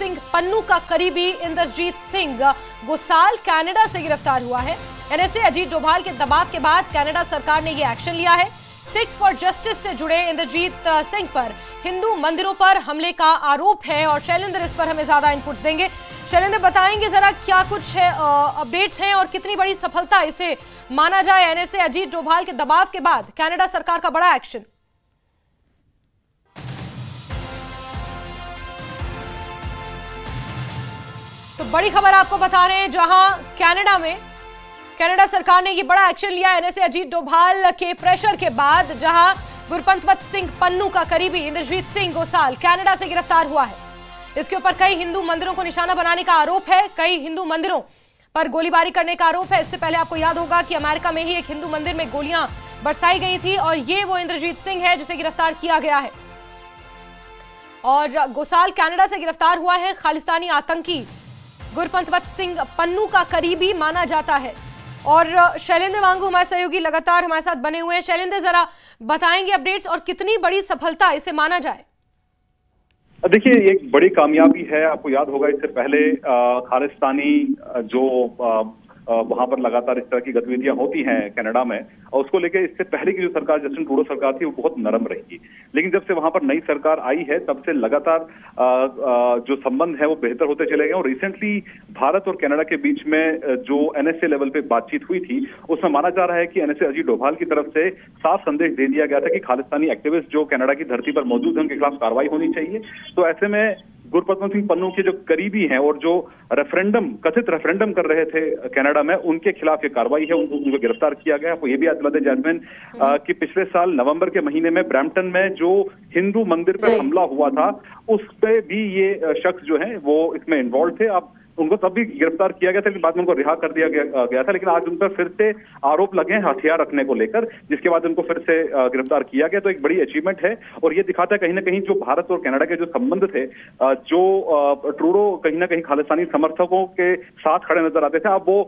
सिंह पन्नू का करीबी इंद्रजीत सिंह गोसाल कनाडा से गिरफ्तार हुआ है। एनएसए अजीत डोभाल के दबाव के बाद कनाडा सरकार ने यह एक्शन लिया है। सिख फॉर जस्टिस से जुड़े इंद्रजीत सिंह पर हिंदू मंदिरों पर हमले का आरोप है और शैलेंद्र इस पर हमें ज्यादा इनपुट्स देंगे। शैलेंद्र, बताएंगे जरा क्या कुछ है अपडेट्स हैं और कितनी बड़ी सफलता इसे माना जाए एनएसए अजीत डोभाल के दबाव के बाद कनाडा सरकार का बड़ा एक्शन। तो बड़ी खबर आपको बता रहे हैं, जहां कनाडा सरकार ने ये बड़ा एक्शन लिया एनएसए अजीत डोभाल के प्रेशर के बाद, जहां गुरपंत सिंह पन्नू का करीबी इंद्रजीत सिंह गोसाल कनाडा से गिरफ्तार हुआ है। इसके ऊपर कई हिंदू मंदिरों को निशाना बनाने का आरोप है, कई हिंदू मंदिरों पर गोलीबारी करने का आरोप है। इससे पहले आपको याद होगा कि अमेरिका में ही एक हिंदू मंदिर में गोलियां बरसाई गई थी और ये वो इंद्रजीत सिंह है जिसे गिरफ्तार किया गया है। और गोसाल कनाडा से गिरफ्तार हुआ है। खालिस्तानी आतंकी गुरपंत सिंह पन्नू का करीबी माना जाता है। और शैलेंद्र वांगू हमारे सहयोगी लगातार हमारे साथ बने हुए हैं। शैलेंद्र, जरा बताएंगे अपडेट्स और कितनी बड़ी सफलता इसे माना जाए। देखिए, ये एक बड़ी कामयाबी है। आपको याद होगा इससे पहले खालिस्तानी जो वहां पर लगातार इस तरह की गतिविधियां होती हैं कनाडा में, और उसको लेकर इससे पहले की जो सरकार जस्टिन ट्रूडो सरकार थी वो बहुत नरम रही। लेकिन जब से वहां पर नई सरकार आई है तब से लगातार जो संबंध है वो बेहतर होते चले गए। और रिसेंटली भारत और कनाडा के बीच में जो एनएसए लेवल पे बातचीत हुई थी उसमें माना जा रहा है कि एनएसए अजीत डोभाल की तरफ से साफ संदेश दे दिया गया था कि खालिस्तानी एक्टिविस्ट जो कनाडा की धरती पर मौजूद है उनके खिलाफ कार्रवाई होनी चाहिए। तो ऐसे में गुरपंत सिंह पन्नू के जो करीबी हैं और जो कथित रेफरेंडम कर रहे थे कनाडा में, उनके खिलाफ ये कार्रवाई है, उनको गिरफ्तार किया गया। आपको ये भी याद दिला दें जैस्मिन कि पिछले साल नवंबर के महीने में ब्रैम्पटन में जो हिंदू मंदिर पर हमला हुआ था उस पे भी ये शख्स जो है वो इसमें इन्वॉल्व थे। अब उनको तब भी गिरफ्तार किया गया था, लेकिन बाद में उनको रिहा कर दिया गया था। लेकिन आज उन पर फिर से आरोप लगे हैं हथियार रखने को लेकर, जिसके बाद उनको फिर से गिरफ्तार किया गया। तो एक बड़ी अचीवमेंट है और ये दिखाता है कहीं ना कहीं जो भारत और कनाडा के जो संबंध थे, जो ट्रूडो कहीं ना कहीं खालिस्तानी समर्थकों के साथ खड़े नजर आते थे, अब वो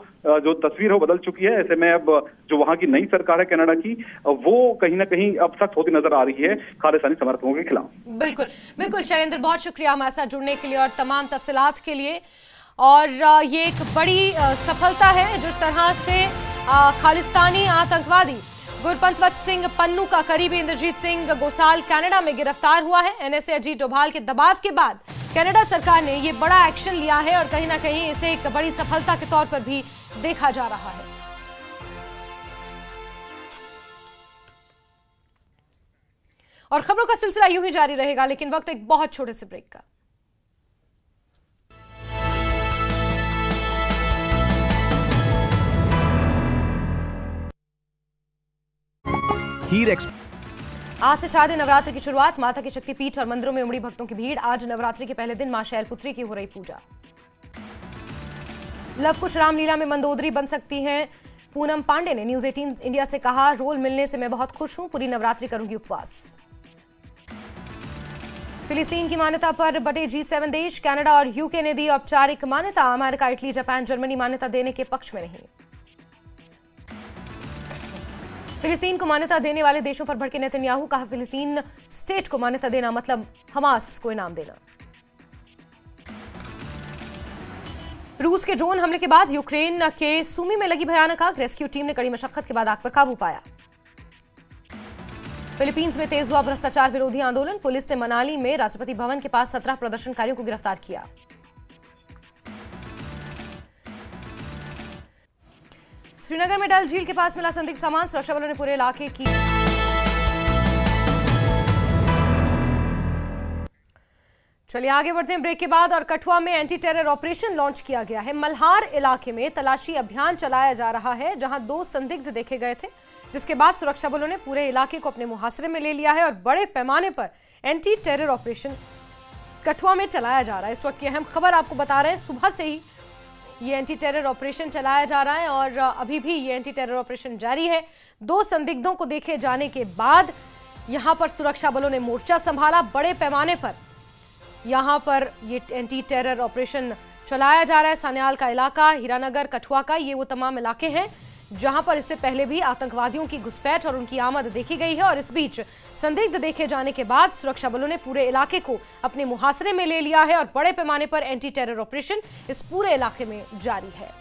जो तस्वीर है वो बदल चुकी है। ऐसे में अब जो वहां की नई सरकार है कनाडा की, वो कहीं ना कहीं अब सख्त होती नजर आ रही है खालिस्तानी समर्थकों के खिलाफ। बिल्कुल बिल्कुल शैलेंद्र, बहुत शुक्रिया हमारे साथ जुड़ने के लिए और तमाम तफसीलात के लिए। और ये एक बड़ी सफलता है जिस तरह से खालिस्तानी आतंकवादी गुरपंत सिंह पन्नू का करीबी इंद्रजीत सिंह गोसाल कनाडा में गिरफ्तार हुआ है। एनएसए अजीत डोभाल के दबाव के बाद कनाडा सरकार ने ये बड़ा एक्शन लिया है और कहीं ना कहीं इसे एक बड़ी सफलता के तौर पर भी देखा जा रहा है। और खबरों का सिलसिला यूं ही जारी रहेगा, लेकिन वक्त एक बहुत छोटे से ब्रेक का। आज से शारदीय नवरात्रि की शुरुआत। माता के शक्तिपीठ और मंदिरों में उमड़ी भक्तों की भीड़। आज नवरात्रि के पहले दिन मां शैलपुत्री की हो रही पूजा। लव कुश रामलीला में मंदोदरी बन सकती हैं। पूनम पांडे ने न्यूज 18 इंडिया से कहा, रोल मिलने से मैं बहुत खुश हूं, पूरी नवरात्रि करूंगी उपवास। फिलिस्तीन की मान्यता पर बटे G7 देश। कनाडा और यूके ने दी औपचारिक मान्यता। अमेरिका, इटली, जापान, जर्मनी मान्यता देने के पक्ष में नहीं। फिलिस्तीन को मान्यता देने वाले देशों पर भड़के नेतन्याहू, कहा फिलिस्तीन स्टेट को मान्यता देना मतलब हमास को इनाम देना। रूस के ड्रोन हमले के बाद यूक्रेन के सुमी में लगी भयानक आग। रेस्क्यू टीम ने कड़ी मशक्कत के बाद आग पर काबू पाया। फिलीपींस में तेज हुआ भ्रष्टाचार विरोधी आंदोलन। पुलिस ने मनाली में राष्ट्रपति भवन के पास 17 प्रदर्शनकारियों को गिरफ्तार किया। श्रीनगर में डल झील के पास मिला संदिग्ध सामान। सुरक्षा बलों ने पूरे इलाके की चलिए आगे बढ़ते हैं ब्रेक के बाद। और कठुआ में एंटी टेरर ऑपरेशन लॉन्च किया गया है। मल्हार इलाके में तलाशी अभियान चलाया जा रहा है, जहां 2 संदिग्ध देखे गए थे, जिसके बाद सुरक्षा बलों ने पूरे इलाके को अपने मुहासरे में ले लिया है और बड़े पैमाने पर एंटी टेरर ऑपरेशन कठुआ में चलाया जा रहा है। इस वक्त की अहम खबर आपको बता रहे हैं, सुबह से ही ये एंटी टेरर ऑपरेशन चलाया जा रहा है और अभी भी ये एंटी टेरर ऑपरेशन जारी है। 2 संदिग्धों को देखे जाने के बाद यहां पर सुरक्षा बलों ने मोर्चा संभाला। बड़े पैमाने पर यहां पर ये एंटी टेरर ऑपरेशन चलाया जा रहा है। सान्याल का इलाका, हीरानगर, कठुआ का, ये वो तमाम इलाके हैं जहां पर इससे पहले भी आतंकवादियों की घुसपैठ और उनकी आमद देखी गई है। और इस बीच संदिग्ध देखे जाने के बाद सुरक्षा बलों ने पूरे इलाके को अपने मुहासरे में ले लिया है और बड़े पैमाने पर एंटी टेरर ऑपरेशन इस पूरे इलाके में जारी है।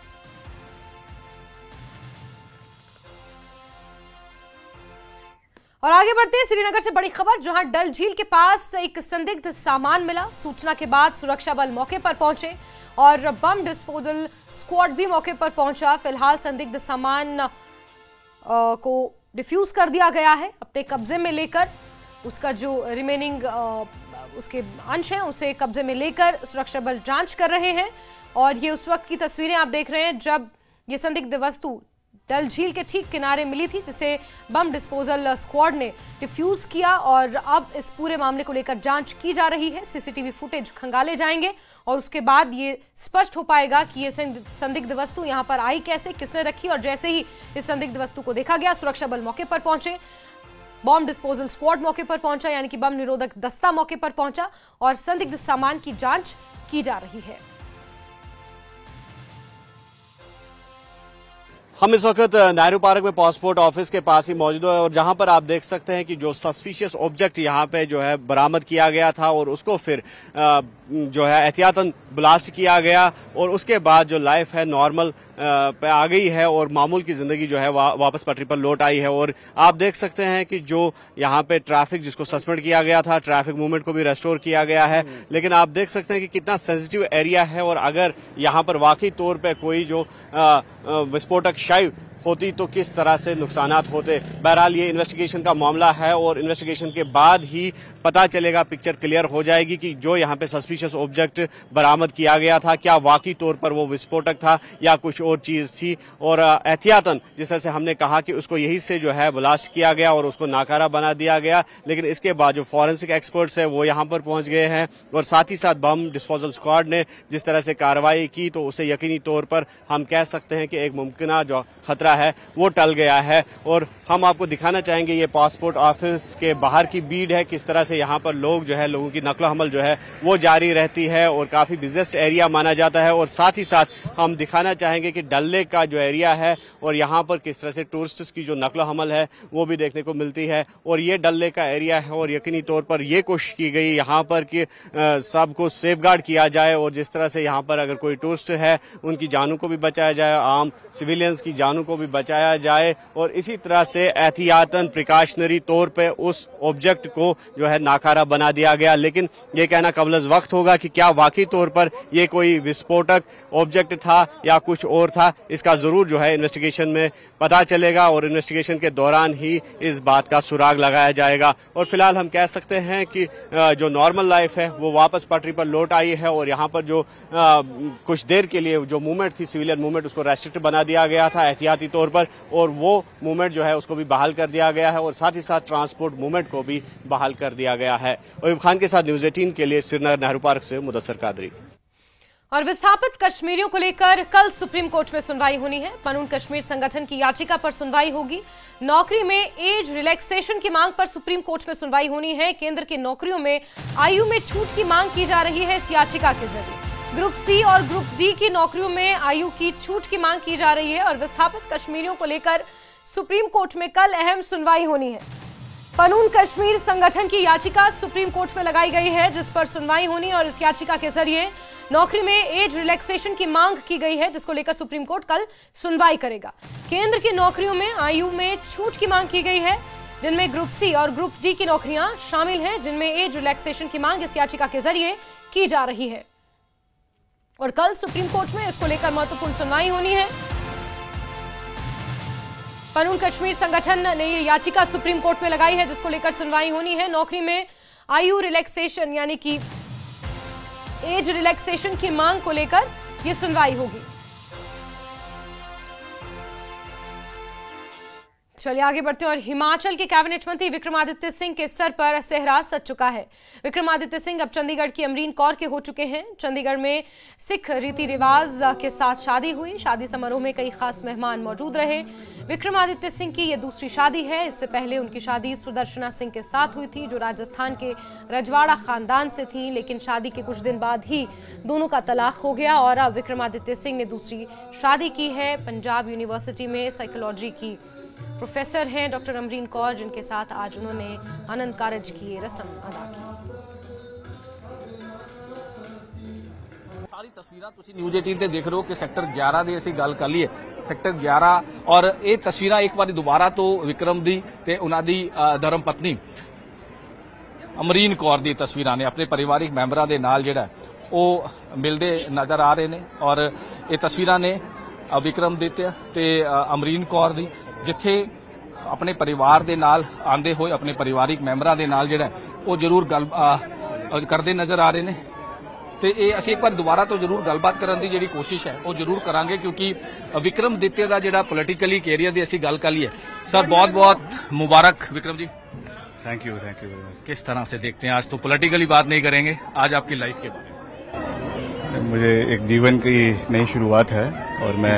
और आगे बढ़ते हैं श्रीनगर से बड़ी खबर, जहां डल झील के पास एक संदिग्ध सामान मिला। सूचना के बाद सुरक्षा बल मौके पर पहुंचे और बम डिस्पोजल स्क्वाड भी मौके पर पहुंचा। फिलहाल संदिग्ध सामान को डिफ्यूज कर दिया गया है, अपने कब्जे में लेकर उसका जो रिमेनिंग उसके अंश हैं उसे कब्जे में लेकर सुरक्षा बल जांच कर रहे हैं। और ये उस वक्त की तस्वीरें आप देख रहे हैं जब ये संदिग्ध वस्तु डल झील के ठीक किनारे मिली थी, जिसे बम डिस्पोजल स्क्वाड ने डिफ्यूज किया। और अब इस पूरे मामले को लेकर जांच की जा रही है। सीसीटीवी फुटेज खंगाले जाएंगे और उसके बाद ये स्पष्ट हो पाएगा कि ये संदिग्ध वस्तु यहां पर आई कैसे, किसने रखी। और जैसे ही इस संदिग्ध वस्तु को देखा गया, सुरक्षा बल मौके पर पहुंचे, बम डिस्पोजल स्क्वाड मौके पर पहुंचा, यानी कि बम निरोधक दस्ता मौके पर पहुंचा और संदिग्ध सामान की जांच की जा रही है। हम इस वक्त नेहरू पार्क में पासपोर्ट ऑफिस के पास ही मौजूद है और जहां पर आप देख सकते हैं कि जो सस्पिशियस ऑब्जेक्ट यहां पे जो है बरामद किया गया था और उसको फिर जो है एहतियातन ब्लास्ट किया गया और उसके बाद जो लाइफ है नॉर्मल पे आ गई है और मामूल की जिंदगी जो है वापस पटरी पर लौट आई है। और आप देख सकते हैं कि जो यहाँ पे ट्रैफिक जिसको सस्पेंड किया गया था, ट्रैफिक मूवमेंट को भी रेस्टोर किया गया है। लेकिन आप देख सकते हैं कि कितना सेंसिटिव एरिया है और अगर यहाँ पर वाकई तौर पे कोई जो विस्फोटक शायद होती तो किस तरह से नुकसानात होते। बहरहाल ये इन्वेस्टिगेशन का मामला है और इन्वेस्टिगेशन के बाद ही पता चलेगा, पिक्चर क्लियर हो जाएगी कि जो यहाँ पे सस्पिशियस ऑब्जेक्ट बरामद किया गया था क्या वाकई तौर पर वो विस्फोटक था या कुछ और चीज थी। और एहतियातन जिस तरह से हमने कहा कि उसको यही से जो है ब्लास्ट किया गया और उसको नाकारा बना दिया गया, लेकिन इसके बाद जो फॉरेंसिक एक्सपर्ट्स है वो यहाँ पर पहुंच गए हैं और साथ ही साथ बम डिस्पोजल स्क्वाड ने जिस तरह से कार्रवाई की तो उसे यकीनी तौर पर हम कह सकते हैं कि एक मुमकिन जो खतरा है वो टल गया है। और हम आपको दिखाना चाहेंगे ये पासपोर्ट ऑफिस के बाहर की भीड़ है, किस तरह से यहाँ पर लोग जो है लोगों की नकलो हमल जो है वो जारी रहती है और काफी बिजिएस्ट एरिया माना जाता है। और साथ ही साथ हम दिखाना चाहेंगे कि डल लेक का जो एरिया है और यहाँ पर किस तरह से टूरिस्ट्स की जो नकलो हमल है वो भी देखने को मिलती है। और ये डल लेक का एरिया है और यकीनी तौर पर ये कोशिश की गई यहाँ पर कि सबको सेफगार्ड किया जाए और जिस तरह से यहाँ पर अगर कोई टूरिस्ट है उनकी जानों को भी बचाया जाए, आम सिविलियंस की जानों को भी बचाया जाए और इसी तरह से एहतियातन प्रिकॉशनरी तौर पे उस ऑब्जेक्ट को जो है नाकारा बना दिया गया। लेकिन ये कहना कबल वक्त होगा कि क्या वाकई तौर पर ये कोई विस्फोटक ऑब्जेक्ट था या कुछ और था, इसका जरूर जो है इन्वेस्टिगेशन में पता चलेगा और इन्वेस्टिगेशन के दौरान ही इस बात का सुराग लगाया जाएगा। और फिलहाल हम कह सकते हैं कि जो नॉर्मल लाइफ है वो वापस पटरी पर लौट आई है और यहाँ पर जो कुछ देर के लिए जो मूवमेंट थी, सिविलियन मूवमेंट, उसको रेस्ट्रिक्ट बना दिया गया था एहतियाती तौर पर और वो मूवमेंट जो है उसको भी बहाल कर दिया गया है और साथ ही साथ ट्रांसपोर्ट मूवमेंट को भी बहाल कर दिया गया है। अयूब खान के साथ न्यूज़ 18 के लिए श्रीनगर नेहरू पार्क से मुदस्सर कादरी। और विस्थापित कश्मीरियों को लेकर कल सुप्रीम कोर्ट में सुनवाई होनी है। पनून कश्मीर संगठन की याचिका पर सुनवाई होगी। नौकरी में एज रिलैक्सेशन की मांग पर सुप्रीम कोर्ट में सुनवाई होनी है। केंद्र की नौकरियों में आयु में छूट की मांग की जा रही है इस याचिका के जरिए। ग्रुप सी और ग्रुप डी की नौकरियों में आयु की छूट की मांग की जा रही है और विस्थापित कश्मीरियों को लेकर सुप्रीम कोर्ट में कल अहम सुनवाई होनी है। पनून कश्मीर संगठन की याचिका सुप्रीम कोर्ट में लगाई गई है जिस पर सुनवाई होनी और इस याचिका के जरिए नौकरी में एज रिलैक्सेशन की मांग की गई है जिसको लेकर सुप्रीम कोर्ट कल सुनवाई करेगा। केंद्र की नौकरियों में आयु में छूट की मांग की गई है जिनमें ग्रुप सी और ग्रुप डी की नौकरियां शामिल हैं, जिनमें एज रिलैक्सेशन की मांग इस याचिका के जरिए की जा रही है और कल सुप्रीम कोर्ट में इसको लेकर महत्वपूर्ण सुनवाई होनी है। पनून कश्मीर संगठन ने ये याचिका सुप्रीम कोर्ट में लगाई है जिसको लेकर सुनवाई होनी है। नौकरी में आयु रिलैक्सेशन यानी कि एज रिलैक्सेशन की मांग को लेकर ये सुनवाई होगी। चलिए आगे बढ़ते हैं और हिमाचल के कैबिनेट मंत्री विक्रमादित्य सिंह के सर पर सेहरा सज चुका है। विक्रमादित्य सिंह अब चंडीगढ़ की अमरीन कौर के हो चुके हैं। चंडीगढ़ में सिख रीति रिवाज के साथ शादी हुई। शादी समारोह में कई खास मेहमान मौजूद रहे। विक्रमादित्य सिंह की ये दूसरी शादी है। इससे पहले उनकी शादी सुदर्शना सिंह के साथ हुई थी, जो राजस्थान के रजवाड़ा खानदान से थी, लेकिन शादी के कुछ दिन बाद ही दोनों का तलाक हो गया और अब विक्रमादित्य सिंह ने दूसरी शादी की है। पंजाब यूनिवर्सिटी में साइकोलॉजी की प्रोफेसर हैं डॉक्टर अमरीन कौर, जिनके साथ आज उन्होंने आनंद कारज की रस्म अदा की। सारी तस्वीरां ਤੁਸੀਂ ਨਿਊਜ਼ 18 ਤੇ ਦੇਖ ਰਹੇ ਹੋ ਕਿ ਸੈਕਟਰ 11 ਦੀ ਅਸੀਂ ਗੱਲ ਕਰ ਲਈਏ। ਸੈਕਟਰ 11 ਔਰ ਇਹ ਤਸਵੀਰਾਂ ਇੱਕ ਵਾਰੀ ਦੁਬਾਰਾ ਤੋਂ ਵਿਕਰਮ ਦੀ ਤੇ ਉਹਨਾਂ ਦੀ ਧਰਮ ਪਤਨੀ ਅਮਰੀਨ ਕੌਰ ਦੀ ਤਸਵੀਰਾਂ ਨੇ ਆਪਣੇ ਪਰਿਵਾਰਿਕ ਮੈਂਬਰਾਂ ਦੇ ਨਾਲ ਜਿਹੜਾ ਉਹ ਮਿਲਦੇ ਨਜ਼ਰ ਆ ਰਹੇ ਨੇ ਔਰ ਇਹ ਤਸਵੀਰਾਂ ਨੇ ਵਿਕਰਮਾदित्य ਤੇ ਅਮਰੀਨ ਕੌਰ ਦੀ, ਜਿੱਥੇ ਆਪਣੇ ਪਰਿਵਾਰ ਦੇ ਨਾਲ ਆਂਦੇ ਹੋਏ ਆਪਣੇ ਪਰਿਵਾਰਿਕ ਮੈਂਬਰਾਂ ਦੇ ਨਾਲ ਜਿਹੜਾ ਉਹ ਜ਼ਰੂਰ ਗੱਲ ਕਰਦੇ ਨਜ਼ਰ ਆ ਰਹੇ ਨੇ। ਤੇ ਇਹ ਅਸੀਂ ਇੱਕ ਵਾਰ ਦੁਬਾਰਾ ਤੋਂ ਜ਼ਰੂਰ ਗੱਲਬਾਤ ਕਰਨ ਦੀ ਜਿਹੜੀ ਕੋਸ਼ਿਸ਼ ਹੈ ਉਹ ਜ਼ਰੂਰ ਕਰਾਂਗੇ, ਕਿਉਂਕਿ ਵਿਕਰਮਾदित्य ਦਾ ਜਿਹੜਾ ਪੋਲੀਟੀਕਲੀ ਕੈਰੀਅਰ ਦੀ ਅਸੀਂ ਗੱਲ ਕਰ ਲਈਏ। सर बहुत बहुत मुबारक Vikram ji. Thank you very much. किस तरह से देखते हैं, आज तो पॉलिटिकली बात नहीं करेंगे, आज आपकी लाइफ के बारे में। मुझे एक जीवन की नई शुरुआत है और मैं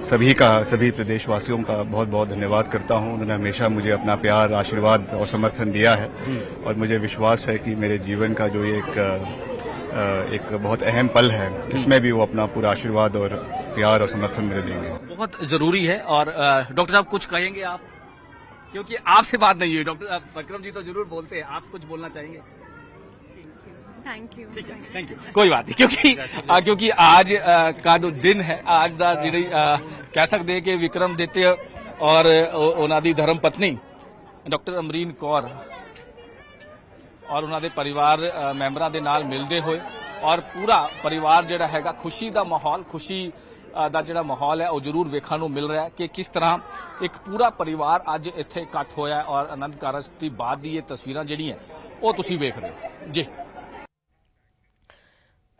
सभी प्रदेशवासियों का बहुत बहुत धन्यवाद करता हूं। उन्होंने हमेशा मुझे अपना प्यार, आशीर्वाद और समर्थन दिया है और मुझे विश्वास है कि मेरे जीवन का जो ये एक बहुत अहम पल है, इसमें भी वो अपना पूरा आशीर्वाद और प्यार और समर्थन मुझे देंगे। बहुत जरूरी है। और डॉक्टर साहब कुछ कहेंगे आप, क्योंकि आपसे बात नहीं हुई, डॉक्टर विक्रम जी तो जरूर बोलते हैं, आप कुछ बोलना चाहेंगे? Thank you. Thank you. कोई बात नहीं, क्योंकि आज का जो दिन है, आज ਦਾ ਜਿਹੜੀ ਕਹਿ ਸਕਦੇ ਹਾਂ ਕਿ ਵਿਕਰਮਾदित्य ਔਰ ਉਹਨਾਂ ਦੀ ਧਰਮ ਪਤਨੀ ਡਾਕਟਰ ਅਮਰੀਨ ਕੌਰ ਔਰ ਉਹਨਾਂ ਦੇ ਪਰਿਵਾਰ ਮੈਂਬਰਾਂ ਦੇ ਨਾਲ ਮਿਲਦੇ ਹੋਏ ਔਰ ਪੂਰਾ ਪਰਿਵਾਰ ਜਿਹੜਾ ਹੈਗਾ ਖੁਸ਼ੀ ਦਾ ਮਾਹੌਲ, ਖੁਸ਼ੀ ਦਾ ਜਿਹੜਾ ਮਾਹੌਲ ਹੈ ਉਹ ਜ਼ਰੂਰ ਵੇਖਣ ਨੂੰ ਮਿਲ ਰਿਹਾ ਹੈ ਕਿ ਕਿਸ ਤਰ੍ਹਾਂ ਇੱਕ ਪੂਰਾ ਪਰਿਵਾਰ ਅੱਜ ਇੱਥੇ ਇਕੱਠ ਹੋਇਆ ਔਰ ਆਨੰਦ ਕਾਰਜ ਦੀ ਬਾਅਦ ਦੀ ਇਹ ਤਸਵੀਰਾਂ ਜਿਹੜੀਆਂ ਉਹ ਤੁਸੀਂ ਵੇਖ ਰਹੇ ਹੋ ਜੀ।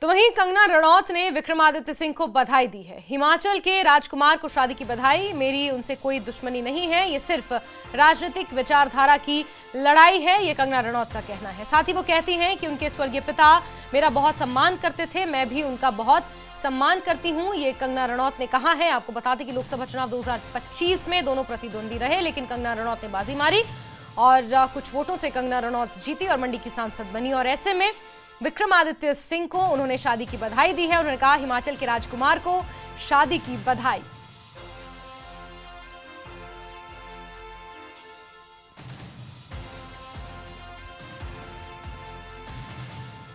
तो वहीं कंगना रणौत ने विक्रमादित्य सिंह को बधाई दी है। हिमाचल के राजकुमार को शादी की बधाई। मेरी उनसे कोई दुश्मनी नहीं है, ये सिर्फ राजनीतिक विचारधारा की लड़ाई है, ये कंगना रणौत का कहना है। साथ ही वो कहती हैं कि उनके स्वर्गीय पिता मेरा बहुत सम्मान करते थे, मैं भी उनका बहुत सम्मान करती हूं, ये कंगना रणौत ने कहा है। आपको बता दें कि लोकसभा चुनाव 2025 में दोनों प्रतिद्वंदी रहे, लेकिन कंगना रणौत ने बाजी मारी और कुछ वोटों से कंगना रणौत जीती और मंडी की सांसद बनी। और ऐसे में विक्रमादित्य सिंह को उन्होंने शादी की बधाई दी है। उन्होंने कहा हिमाचल के राजकुमार को शादी की बधाई।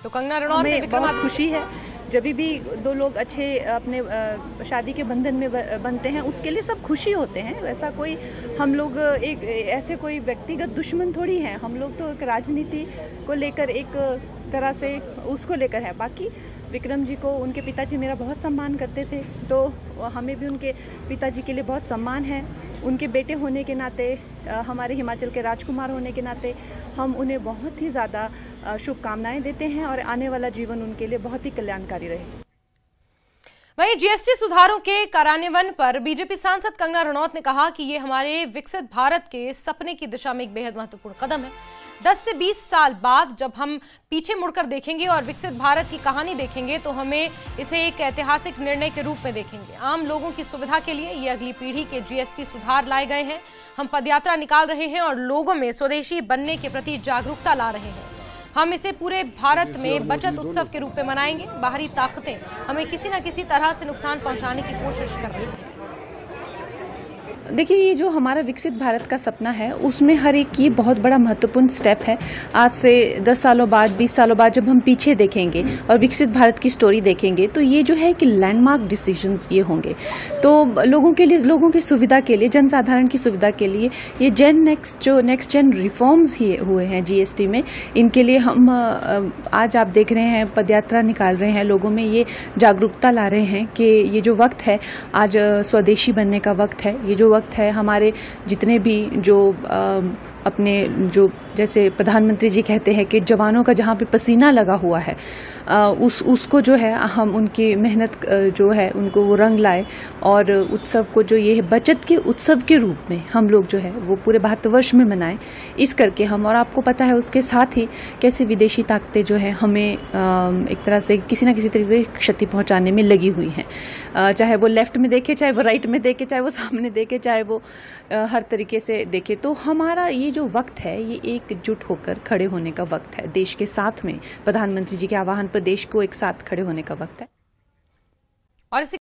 तो कंगना रणौत ने बहुत खुशी है जब भी दो लोग अच्छे अपने शादी के बंधन में बनते हैं, उसके लिए सब खुशी होते हैं। वैसा कोई हम लोग एक ऐसे कोई व्यक्तिगत दुश्मन थोड़ी हैं, हम लोग तो एक राजनीति को लेकर एक तरह से उसको लेकर है। बाकी विक्रम जी को उनके पिताजी मेरा बहुत सम्मान करते थे, तो हमें भी उनके पिताजी के लिए बहुत सम्मान है। उनके बेटे होने के नाते, हमारे हिमाचल के राजकुमार होने के नाते हम उन्हें बहुत ही ज़्यादा शुभकामनाएं देते हैं और आने वाला जीवन उनके लिए बहुत ही कल्याणकारी रहे। वहीं जीएसटी सुधारों के कार्यान्वयन पर बीजेपी सांसद कंगना रणौत ने कहा कि ये हमारे विकसित भारत के सपने की दिशा में एक बेहद महत्वपूर्ण कदम है। 10 से 20 साल बाद जब हम पीछे मुड़कर देखेंगे और विकसित भारत की कहानी देखेंगे तो हमें इसे एक ऐतिहासिक निर्णय के रूप में देखेंगे। आम लोगों की सुविधा के लिए ये अगली पीढ़ी के जीएसटी सुधार लाए गए हैं। हम पदयात्रा निकाल रहे हैं और लोगों में स्वदेशी बनने के प्रति जागरूकता ला रहे हैं। हम इसे पूरे भारत में बचत उत्सव के रूप में मनाएंगे। बाहरी ताकतें हमें किसी न किसी तरह से नुकसान पहुंचाने की कोशिश कर रही हैं। देखिए, ये जो हमारा विकसित भारत का सपना है, उसमें हर एक ये बहुत बड़ा महत्वपूर्ण स्टेप है। आज से 10 सालों बाद, 20 सालों बाद जब हम पीछे देखेंगे और विकसित भारत की स्टोरी देखेंगे, तो ये जो है कि लैंडमार्क डिसीजंस ये होंगे। तो लोगों के लिए, लोगों की सुविधा के लिए, जनसाधारण की सुविधा के लिए ये नेक्स्ट जेन रिफॉर्म्स ही हुए हैं जीएसटी में। इनके लिए हम आज आप देख रहे हैं पदयात्रा निकाल रहे हैं, लोगों में ये जागरूकता ला रहे हैं कि ये जो वक्त है आज स्वदेशी बनने का वक्त है। ये जो वक्त है हमारे जितने भी जो अपने जो जैसे प्रधानमंत्री जी कहते हैं कि जवानों का जहाँ पे पसीना लगा हुआ है उसको जो है हम उनकी मेहनत जो है उनको वो रंग लाए और उत्सव को जो ये बचत के उत्सव के रूप में हम लोग जो है वो पूरे 72 वर्ष में मनाएं। इस करके हम, और आपको पता है उसके साथ ही कैसे विदेशी ताकतें जो है हमें एक तरह से किसी न किसी तरीके से क्षति पहुंचाने में लगी हुई हैं, चाहे वो लेफ्ट में देखे, चाहे वो राइट में देखे, चाहे वो सामने देखे, चाहे वो हर तरीके से देखे। तो हमारा ये जो वक्त है ये एकजुट होकर खड़े होने का वक्त है, देश के साथ में प्रधानमंत्री जी के आह्वान पर देश को एक साथ खड़े होने का वक्त है। और